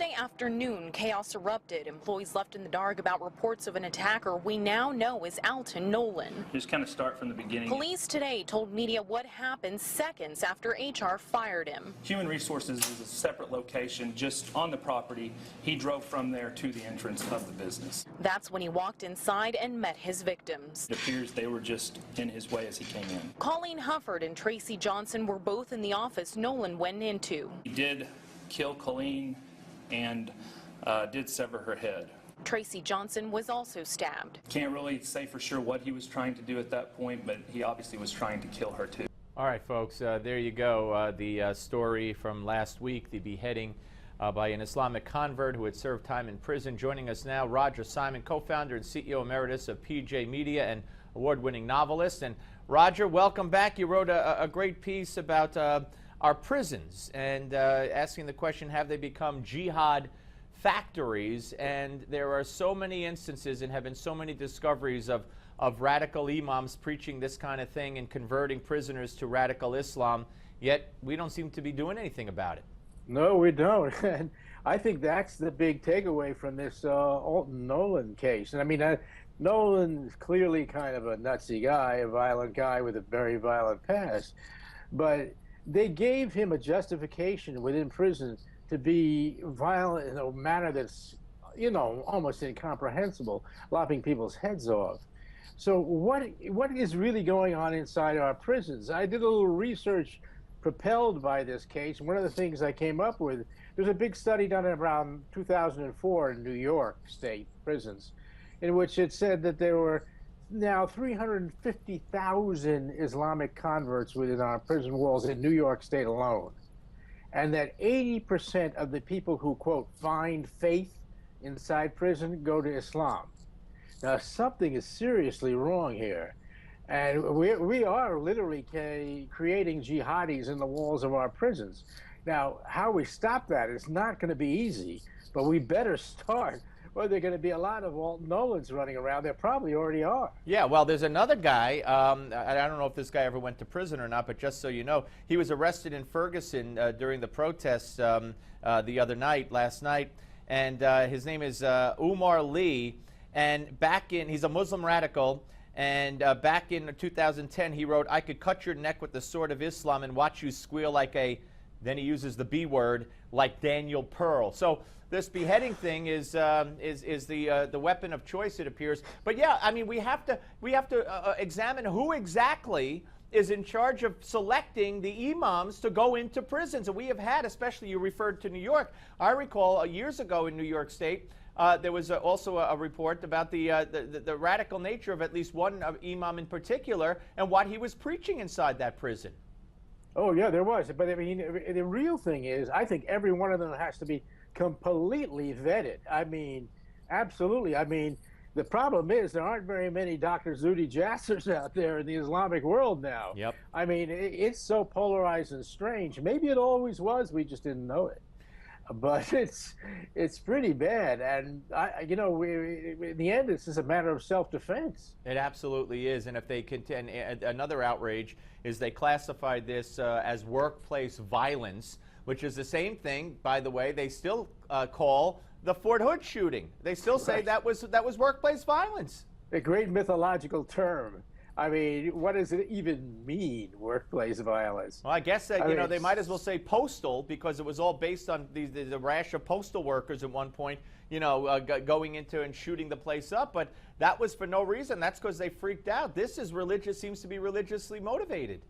Thursday afternoon, chaos erupted. Employees left in the dark about reports of an attacker we now know is Alton Nolan. Just kind of start from the beginning. Police today told media what happened seconds after HR fired him. Human Resources is a separate location just on the property. He drove from there to the entrance of the business. That's when he walked inside and met his victims. It appears they were just in his way as he came in. Colleen Hufford and Tracy Johnson were both in the office Nolan went into. He did kill Colleen and did sever her head. Tracy Johnson was also stabbed. Can't really say for sure what he was trying to do at that point, but he obviously was trying to kill her too. All right, folks, there you go. The story from last week, the beheading by an Islamic convert who had served time in prison. Joining us now, Roger Simon, co-founder and CEO emeritus of PJ Media and award-winning novelist. And Roger, welcome back. You wrote a great piece about our prisons and asking the question, have they become jihad factories? And there are so many instances and have been so many discoveries of radical imams preaching this kind of thing and converting prisoners to radical Islam, yet we don't seem to be doing anything about it. No, we don't. And I think that's the big takeaway from this Alton Nolan case. And I mean, Nolan's clearly kind of a nutsy guy, a violent guy with a very violent past, but they gave him a justification within prison to be violent in a manner that's, you know, almost incomprehensible, lopping people's heads off. So what is really going on inside our prisons? I did a little research propelled by this case. One of the things I came up with, there's a big study done around 2004 in New York State prisons, in which it said that there were now 350,000 Islamic converts within our prison walls in New York State alone. And that 80% of the people who, quote, find faith inside prison go to Islam. Now, something is seriously wrong here. And we are literally creating jihadis in the walls of our prisons. Now, how we stop that is not going to be easy, but we better start. Well, there are going to be a lot of Alton Nolans running around. There probably already are. Yeah, well, there's another guy. I don't know if this guy ever went to prison or not, but just so you know, he was arrested in Ferguson during the protests the other night, last night, and his name is Umar Lee. And he's a Muslim radical. And back in 2010, he wrote, "I could cut your neck with the sword of Islam and watch you squeal like a," then he uses the B word, "like Daniel Pearl." So this beheading thing is the weapon of choice, it appears. But yeah, I mean, we have to examine who exactly is in charge of selecting the imams to go into prisons. And we have had, especially you referred to New York. I recall years ago in New York State, there was also a report about the radical nature of at least one imam in particular and what he was preaching inside that prison. Oh, yeah, there was. But I mean, the real thing is, I think every one of them has to be completely vetted. I mean, absolutely. I mean, the problem is there aren't very many Dr. Zuhdi Jassers out there in the Islamic world now. Yep. I mean, it's so polarized and strange. Maybe it always was. We just didn't know it. But it's pretty bad, and in the end, it's just a matter of self-defense. It absolutely is, and if they contend, another outrage is they classified this as workplace violence, which is the same thing, by the way, they still call the Fort Hood shooting. They still say that was workplace violence. A great mythological term. I mean, what does it even mean, workplace violence? Well, I guess that, they might as well say postal, because it was all based on the rash of postal workers at one point, going into and shooting the place up. But that was for no reason. That's because they freaked out. This is seems to be religiously motivated.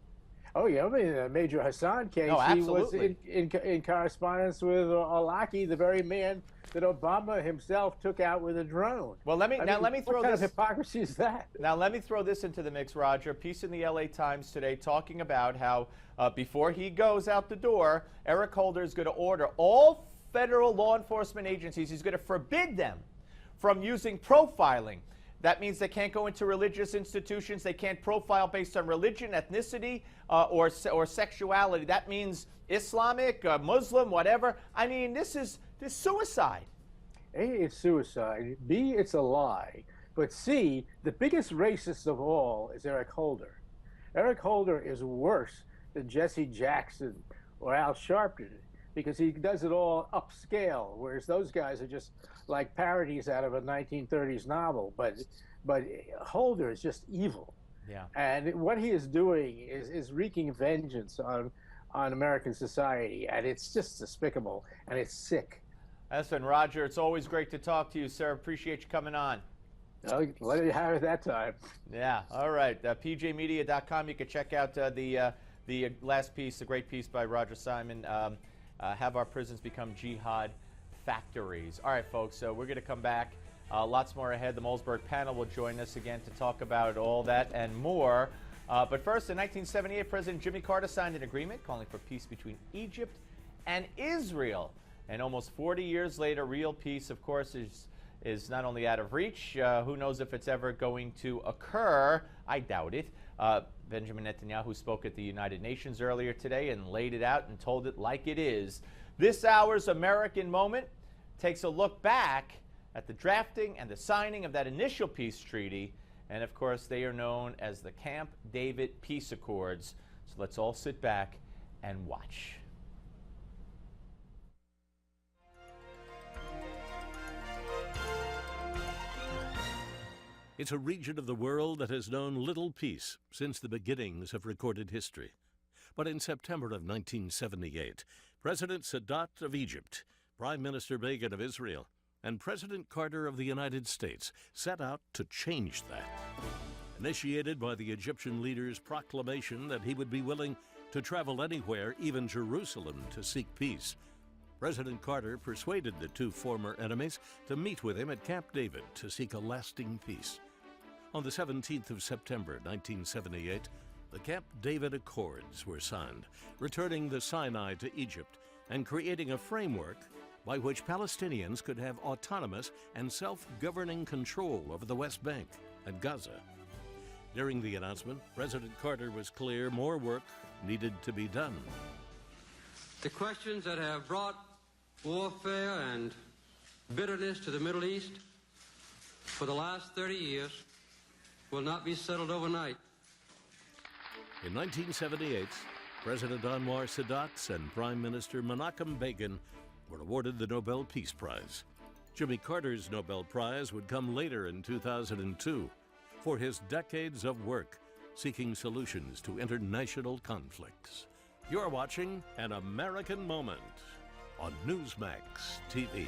Oh, yeah, I mean, the Major Hassan case, he was in correspondence with Al-Awlaki, the very man that Obama himself took out with a drone. Well, let me throw this. What kind of hypocrisy is that? Now, let me throw this into the mix, Roger. A piece in the LA Times today talking about how before he goes out the door, Eric Holder is going to order all federal law enforcement agencies, he's going to forbid them from using profiling. That means they can't go into religious institutions. They can't profile based on religion, ethnicity, or sexuality. That means Islamic, Muslim, whatever. I mean, this is suicide. A, it's suicide. B, it's a lie. But C, the biggest racist of all is Eric Holder. Eric Holder is worse than Jesse Jackson or Al Sharpton, because he does it all upscale, whereas those guys are just like parodies out of a 1930s novel. But Holder is just evil. Yeah. And what he is doing is wreaking vengeance on American society, and it's just despicable, and it's sick. Listen, Roger, it's always great to talk to you, sir. Appreciate you coming on. Let you have it that time. Yeah, all right. PJmedia.com. You can check out the last piece, the great piece by Roger Simon, Have Our Prisons Become Jihad Factories. All right, folks, so we're going to come back. Lots more ahead. The Malzberg panel will join us again to talk about all that and more. But first, in 1978, President Jimmy Carter signed an agreement calling for peace between Egypt and Israel. And almost 40 years later, real peace, of course, is not only out of reach. Who knows if it's ever going to occur? I doubt it. Benjamin Netanyahu spoke at the United Nations earlier today and laid it out and told it like it is. This hour's American Moment takes a look back at the drafting and the signing of that initial peace treaty. And of course, they are known as the Camp David Peace Accords. So let's all sit back and watch. It's a region of the world that has known little peace since the beginnings of recorded history. But in September of 1978, President Sadat of Egypt, Prime Minister Begin of Israel, and President Carter of the United States set out to change that. Initiated by the Egyptian leader's proclamation that he would be willing to travel anywhere, even Jerusalem, to seek peace, President Carter persuaded the two former enemies to meet with him at Camp David to seek a lasting peace. On the 17th of September, 1978, the Camp David Accords were signed, returning the Sinai to Egypt and creating a framework by which Palestinians could have autonomous and self-governing control over the West Bank and Gaza. During the announcement, President Carter was clear more work needed to be done. The questions that have brought warfare and bitterness to the Middle East for the last 30 years will not be settled overnight. In 1978, President Anwar Sadat and Prime Minister Menachem Begin were awarded the Nobel Peace Prize. Jimmy Carter's Nobel Prize would come later in 2002 for his decades of work seeking solutions to international conflicts. You're watching An American Moment on Newsmax TV.